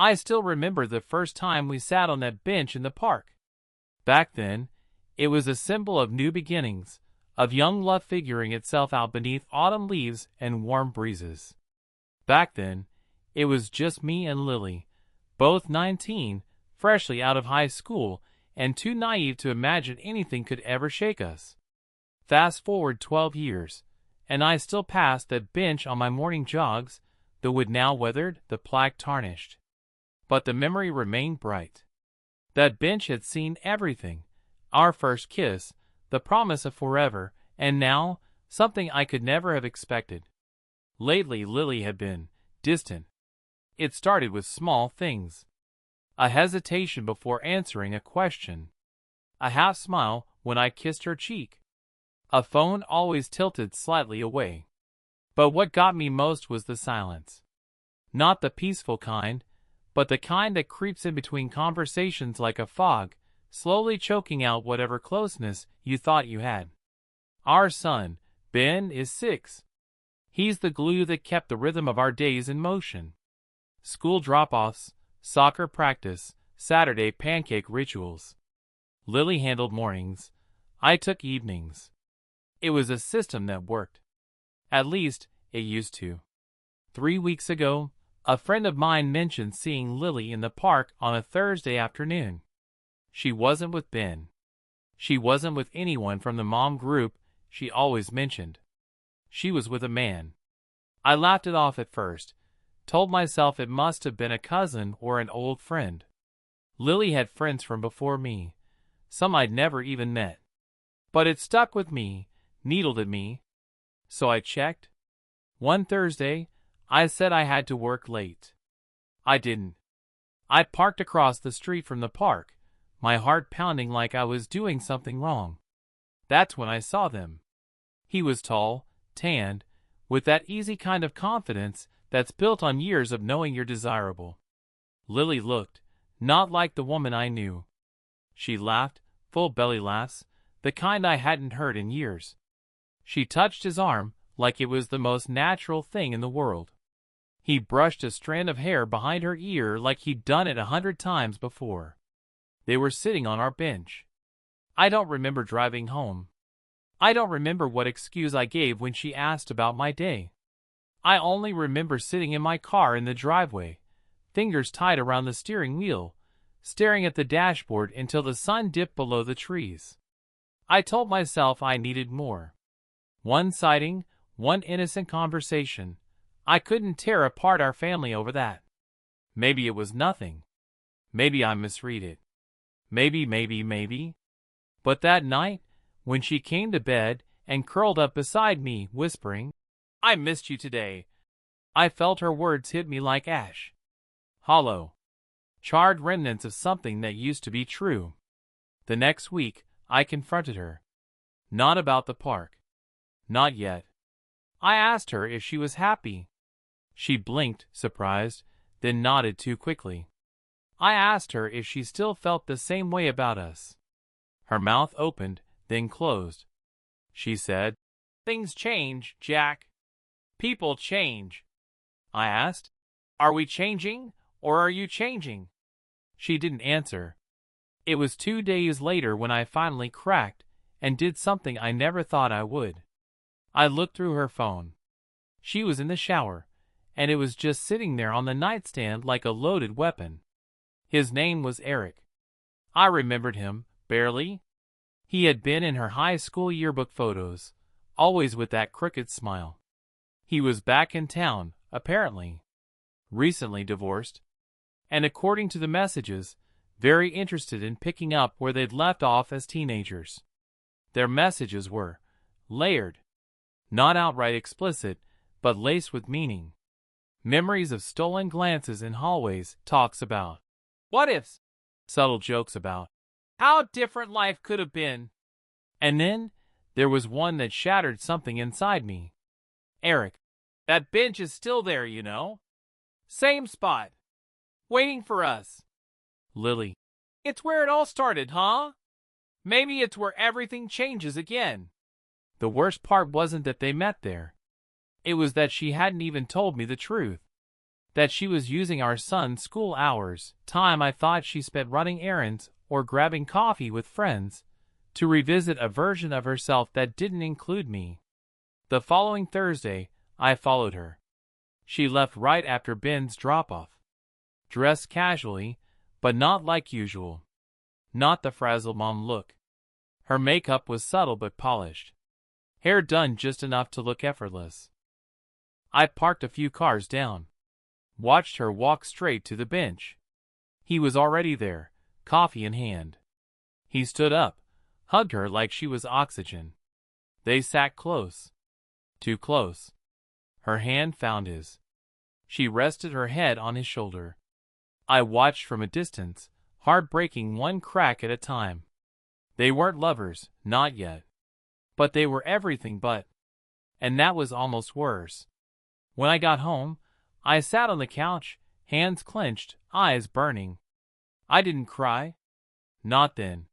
I still remember the first time we sat on that bench in the park. Back then, it was a symbol of new beginnings, of young love figuring itself out beneath autumn leaves and warm breezes. Back then, it was just me and Lily, both 19, freshly out of high school, and too naive to imagine anything could ever shake us. Fast forward 12 years, and I still pass that bench on my morning jogs, the wood now weathered, the plaque tarnished. But the memory remained bright. That bench had seen everything. Our first kiss, the promise of forever, and now, something I could never have expected. Lately Lily had been distant. It started with small things. A hesitation before answering a question. A half smile when I kissed her cheek. A phone always tilted slightly away. But what got me most was the silence. Not the peaceful kind, but the kind that creeps in between conversations like a fog, slowly choking out whatever closeness you thought you had. Our son, Ben, is 6. He's the glue that kept the rhythm of our days in motion. School drop-offs, soccer practice, Saturday pancake rituals. Lily handled mornings. I took evenings. It was a system that worked. At least, it used to. 3 weeks ago, a friend of mine mentioned seeing Lily in the park on a Thursday afternoon. She wasn't with Ben. She wasn't with anyone from the mom group she always mentioned. She was with a man. I laughed it off at first, told myself it must have been a cousin or an old friend. Lily had friends from before me, some I'd never even met. But it stuck with me, needled at me. So I checked. One Thursday, I said I had to work late. I didn't. I parked across the street from the park, my heart pounding like I was doing something wrong. That's when I saw them. He was tall, tanned, with that easy kind of confidence that's built on years of knowing you're desirable. Lily looked, not like the woman I knew. She laughed, full belly laughs, the kind I hadn't heard in years. She touched his arm like it was the most natural thing in the world. He brushed a strand of hair behind her ear like he'd done it 100 times before. They were sitting on our bench. I don't remember driving home. I don't remember what excuse I gave when she asked about my day. I only remember sitting in my car in the driveway, fingers tied around the steering wheel, staring at the dashboard until the sun dipped below the trees. I told myself I needed more. One sighting, one innocent conversation. I couldn't tear apart our family over that. Maybe it was nothing. Maybe I misread it. Maybe. But that night, when she came to bed and curled up beside me, whispering, "I missed you today," I felt her words hit me like ash. Hollow. Charred remnants of something that used to be true. The next week, I confronted her. Not about the park. Not yet. I asked her if she was happy. She blinked, surprised, then nodded too quickly. I asked her if she still felt the same way about us. Her mouth opened, then closed. She said, "Things change, Jack. People change." I asked, "Are we changing, or are you changing?" She didn't answer. It was 2 days later when I finally cracked and did something I never thought I would. I looked through her phone. She was in the shower, and it was just sitting there on the nightstand like a loaded weapon. His name was Eric. I remembered him, barely. He had been in her high school yearbook photos, always with that crooked smile. He was back in town, apparently. Recently divorced. And according to the messages, very interested in picking up where they'd left off as teenagers. Their messages were layered. Not outright explicit, but laced with meaning. Memories of stolen glances in hallways, talks about what ifs, subtle jokes about how different life could have been. And then there was one that shattered something inside me. "Eric, that bench is still there, you know. Same spot. Waiting for us." Lily, "It's where it all started, huh? Maybe it's where everything changes again." The worst part wasn't that they met there. It was that she hadn't even told me the truth. that she was using our son's school hours, time I thought she spent running errands or grabbing coffee with friends, to revisit a version of herself that didn't include me. The following Thursday, I followed her. She left right after Ben's drop-off. Dressed casually, but not like usual. Not the frazzled mom look. Her makeup was subtle but polished. Hair done just enough to look effortless. I parked a few cars down. Watched her walk straight to the bench. He was already there, coffee in hand. He stood up, hugged her like she was oxygen. They sat close. Too close. Her hand found his. She rested her head on his shoulder. I watched from a distance, heart breaking one crack at a time. They weren't lovers, not yet. But they were everything but. And that was almost worse. When I got home, I sat on the couch, hands clenched, eyes burning. I didn't cry. Not then.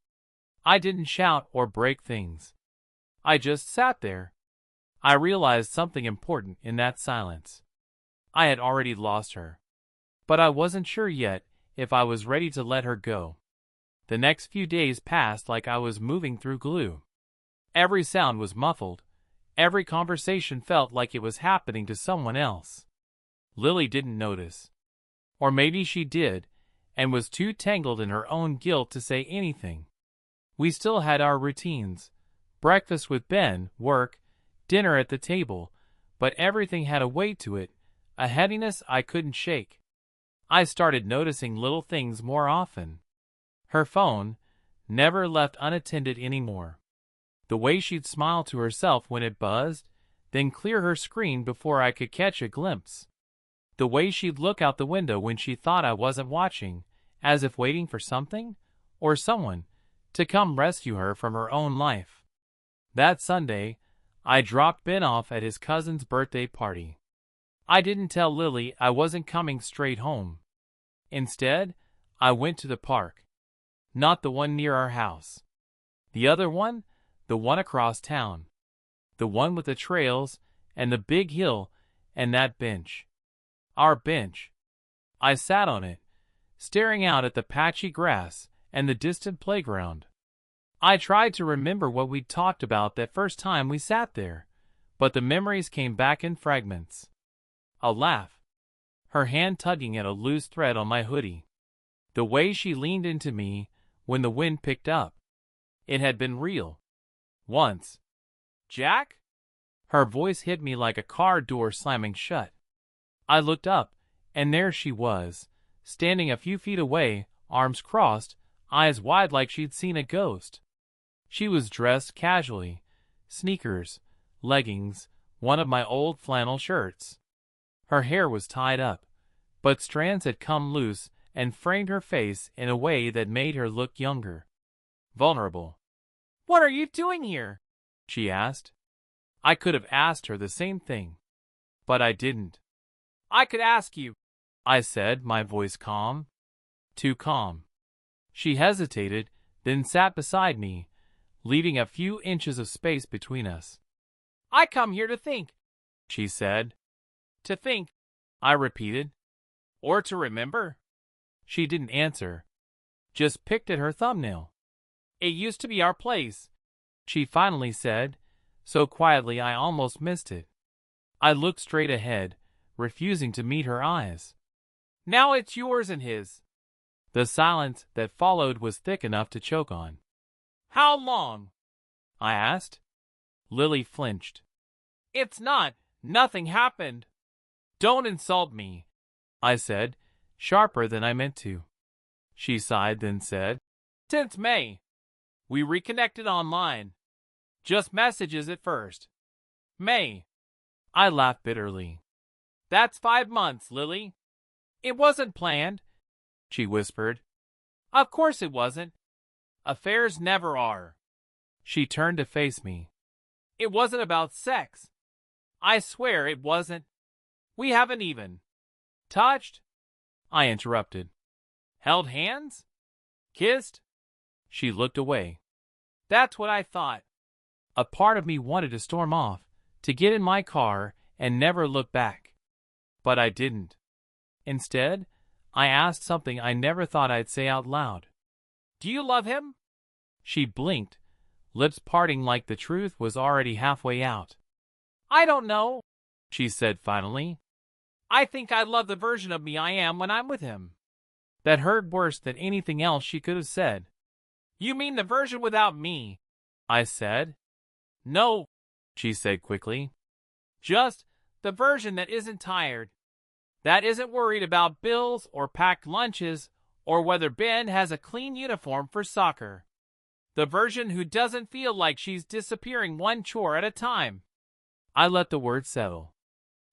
I didn't shout or break things. I just sat there. I realized something important in that silence. I had already lost her. But I wasn't sure yet if I was ready to let her go. The next few days passed like I was moving through glue. Every sound was muffled. Every conversation felt like it was happening to someone else. Lily didn't notice. Or maybe she did, and was too tangled in her own guilt to say anything. We still had our routines. Breakfast with Ben, work, dinner at the table, but everything had a weight to it, a heaviness I couldn't shake. I started noticing little things more often. Her phone never left unattended anymore. The way she'd smile to herself when it buzzed, then clear her screen before I could catch a glimpse. The way she'd look out the window when she thought I wasn't watching, as if waiting for something, or someone, to come rescue her from her own life. That Sunday, I dropped Ben off at his cousin's birthday party. I didn't tell Lily I wasn't coming straight home. Instead, I went to the park. Not the one near our house. The other one, the one across town. The one with the trails, and the big hill, and that bench. Our bench. I sat on it, staring out at the patchy grass and the distant playground. I tried to remember what we'd talked about that first time we sat there, but the memories came back in fragments. A laugh. Her hand tugging at a loose thread on my hoodie. The way she leaned into me when the wind picked up. It had been real. Once. Jack? Her voice hit me like a car door slamming shut. I looked up, and there she was, standing a few feet away, arms crossed, eyes wide like she'd seen a ghost. She was dressed casually, sneakers, leggings, one of my old flannel shirts. Her hair was tied up, but strands had come loose and framed her face in a way that made her look younger. Vulnerable. "What are you doing here?" she asked. I could have asked her the same thing, but I didn't. "I could ask you," I said, my voice calm. Too calm. She hesitated, then sat beside me, leaving a few inches of space between us. "I come here to think," she said. "To think," I repeated. "Or to remember?" She didn't answer, just picked at her thumbnail. "It used to be our place," she finally said, so quietly I almost missed it. I looked straight ahead, refusing to meet her eyes. "Now it's yours and his." The silence that followed was thick enough to choke on. "How long?" I asked. Lily flinched. "It's not. Nothing happened." "Don't insult me," I said, sharper than I meant to. She sighed, then said, "Since May. We reconnected online. Just messages at first." "May." I laughed bitterly. "That's 5 months, Lily." "It wasn't planned," she whispered. "Of course it wasn't. Affairs never are." She turned to face me. "It wasn't about sex. I swear it wasn't. We haven't even touched," I interrupted. "Held hands? Kissed?" She looked away. "That's what I thought." A part of me wanted to storm off, to get in my car and never look back. But I didn't. Instead, I asked something I never thought I'd say out loud. "Do you love him?" She blinked, lips parting like the truth was already halfway out. "I don't know," she said finally. "I think I love the version of me I am when I'm with him." That hurt worse than anything else she could have said. "You mean the version without me?" I said. "No," she said quickly. "Just the version that isn't tired, that isn't worried about bills or packed lunches or whether Ben has a clean uniform for soccer. The version who doesn't feel like she's disappearing one chore at a time." I let the words settle.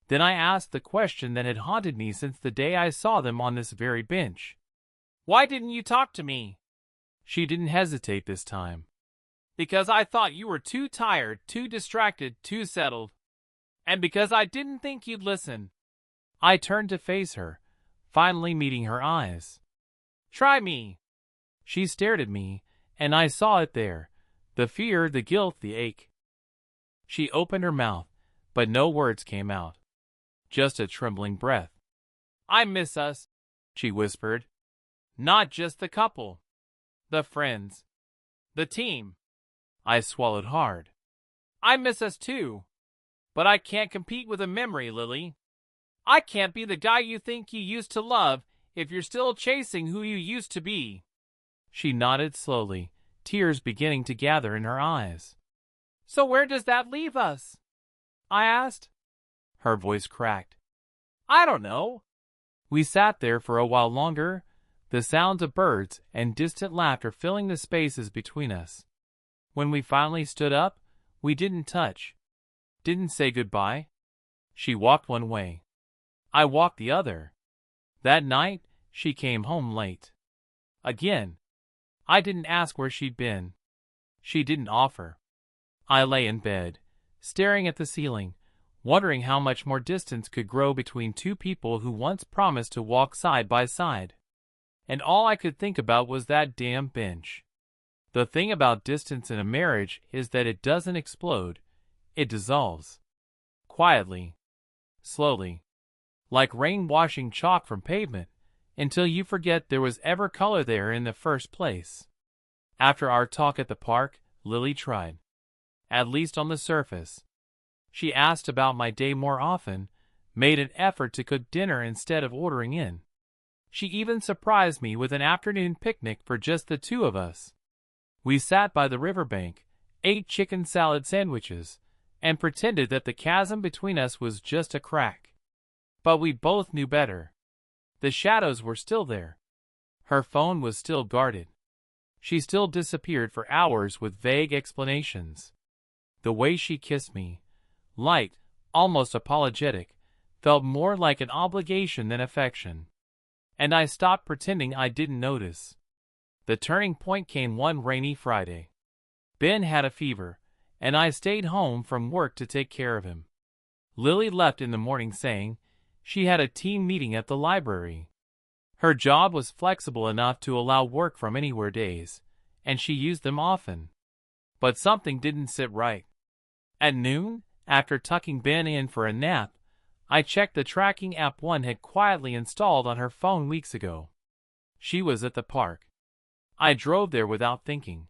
Then I asked the question that had haunted me since the day I saw them on this very bench. "Why didn't you talk to me?" She didn't hesitate this time. "Because I thought you were too tired, too distracted, too settled. And because I didn't think you'd listen." I turned to face her, finally meeting her eyes. "Try me." She stared at me, and I saw it there, the fear, the guilt, the ache. She opened her mouth, but no words came out. Just a trembling breath. "I miss us," she whispered. "Not just the couple. The friends. The team." I swallowed hard. "I miss us too. But I can't compete with a memory, Lily. I can't be the guy you think you used to love if you're still chasing who you used to be." She nodded slowly, tears beginning to gather in her eyes. "So where does that leave us?" I asked. Her voice cracked. "I don't know." We sat there for a while longer, the sounds of birds and distant laughter filling the spaces between us. When we finally stood up, we didn't touch, didn't say goodbye. She walked one way. I walked the other. That night, she came home late. Again. I didn't ask where she'd been. She didn't offer. I lay in bed, staring at the ceiling, wondering how much more distance could grow between two people who once promised to walk side by side. And all I could think about was that damn bench. The thing about distance in a marriage is that it doesn't explode, it dissolves. Quietly. Slowly. Like rain washing chalk from pavement, until you forget there was ever color there in the first place. After our talk at the park, Lily tried. At least on the surface. She asked about my day more often, made an effort to cook dinner instead of ordering in. She even surprised me with an afternoon picnic for just the two of us. We sat by the riverbank, ate chicken salad sandwiches, and pretended that the chasm between us was just a crack. But we both knew better. The shadows were still there. Her phone was still guarded. She still disappeared for hours with vague explanations. The way she kissed me, light, almost apologetic, felt more like an obligation than affection. And I stopped pretending I didn't notice. The turning point came one rainy Friday. Ben had a fever, and I stayed home from work to take care of him. Lily left in the morning saying she had a team meeting at the library. Her job was flexible enough to allow work from anywhere days, and she used them often. But something didn't sit right. At noon, after tucking Ben in for a nap, I checked the tracking app one had quietly installed on her phone weeks ago. She was at the park. I drove there without thinking.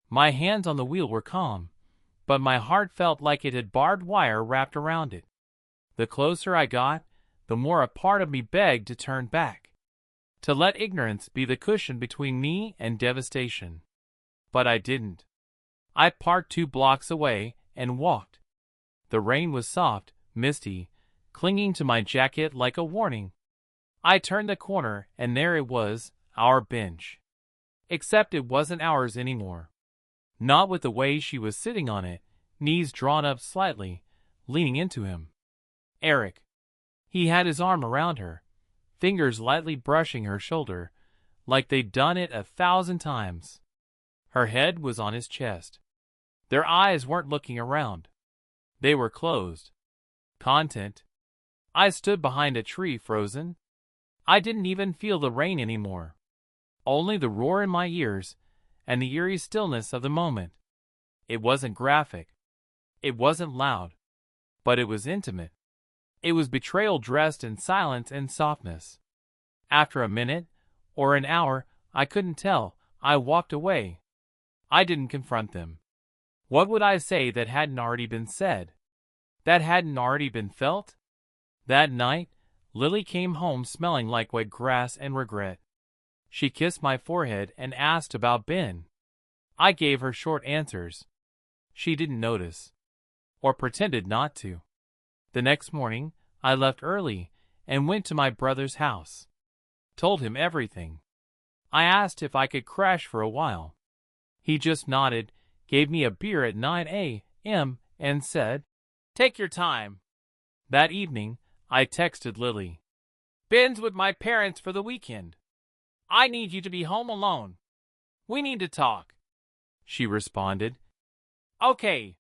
My hands on the wheel were calm, but my heart felt like it had barbed wire wrapped around it. The closer I got, the more a part of me begged to turn back, to let ignorance be the cushion between me and devastation. But I didn't. I parked 2 blocks away and walked. The rain was soft, misty, clinging to my jacket like a warning. I turned the corner and there it was, our bench. Except it wasn't ours anymore. Not with the way she was sitting on it, knees drawn up slightly, leaning into him. Eric. He had his arm around her, fingers lightly brushing her shoulder, like they'd done it 1,000 times. Her head was on his chest. Their eyes weren't looking around. They were closed. Content. I stood behind a tree, frozen. I didn't even feel the rain anymore. Only the roar in my ears and the eerie stillness of the moment. It wasn't graphic. It wasn't loud. But it was intimate. It was betrayal dressed in silence and softness. After a minute, or an hour, I couldn't tell, I walked away. I didn't confront them. What would I say that hadn't already been said? That hadn't already been felt? That night, Lily came home smelling like wet grass and regret. She kissed my forehead and asked about Ben. I gave her short answers. She didn't notice, or pretended not to. The next morning, I left early and went to my brother's house. Told him everything. I asked if I could crash for a while. He just nodded, gave me a beer at 9 a.m., and said, "Take your time." That evening, I texted Lily. "Ben's with my parents for the weekend. I need you to be home alone. We need to talk." She responded, "Okay,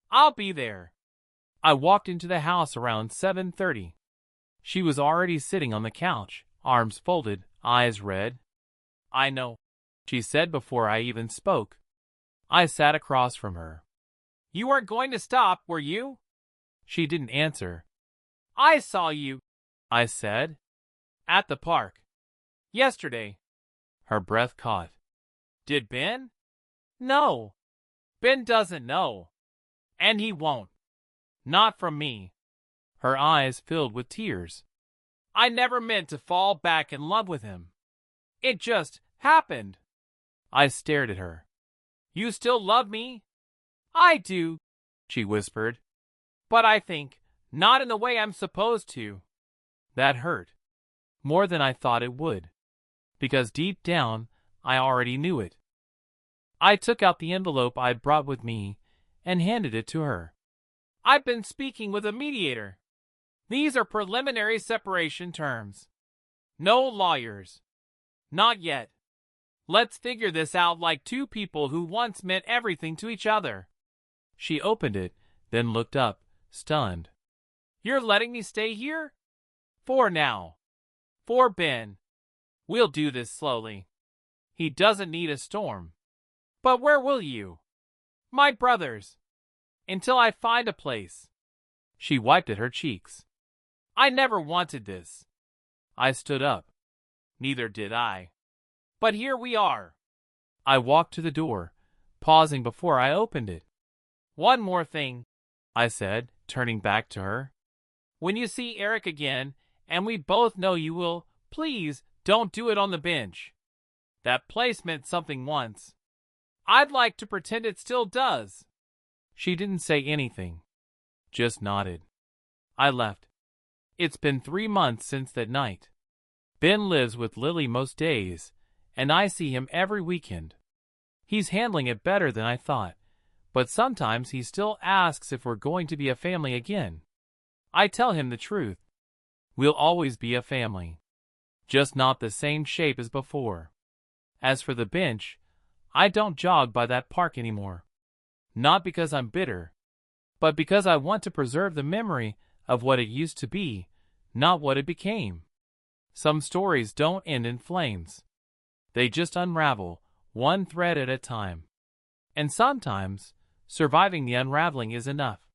I'll be there." I walked into the house around 7:30. She was already sitting on the couch, arms folded, eyes red. "I know," she said before I even spoke. I sat across from her. "You weren't going to stop, were you?" She didn't answer. "I saw you," I said. "At the park. Yesterday." Her breath caught. "Did Ben?" "No. Ben doesn't know. And he won't. Not from me." Her eyes filled with tears. "I never meant to fall back in love with him. It just happened." I stared at her. "You still love me?" "I do," she whispered. "But I think not in the way I'm supposed to." That hurt. More than I thought it would. Because deep down, I already knew it. I took out the envelope I'd brought with me and handed it to her. "I've been speaking with a mediator. These are preliminary separation terms. No lawyers. Not yet. Let's figure this out like two people who once meant everything to each other." She opened it, then looked up, stunned. "You're letting me stay here?" "For now. For Ben. We'll do this slowly. He doesn't need a storm." "But where will you?" "My brother's. Until I find a place." She wiped at her cheeks. "I never wanted this." I stood up. "Neither did I. But here we are." I walked to the door, pausing before I opened it. "One more thing," I said, turning back to her. "When you see Eric again, and we both know you will, please don't do it on the bench. That place meant something once. I'd like to pretend it still does." She didn't say anything, just nodded. I left. It's been 3 months since that night. Ben lives with Lily most days, and I see him every weekend. He's handling it better than I thought, but sometimes he still asks if we're going to be a family again. I tell him the truth. We'll always be a family, just not the same shape as before. As for the bench, I don't jog by that park anymore. Not because I'm bitter, but because I want to preserve the memory of what it used to be, not what it became. Some stories don't end in flames. They just unravel, one thread at a time. And sometimes, surviving the unraveling is enough.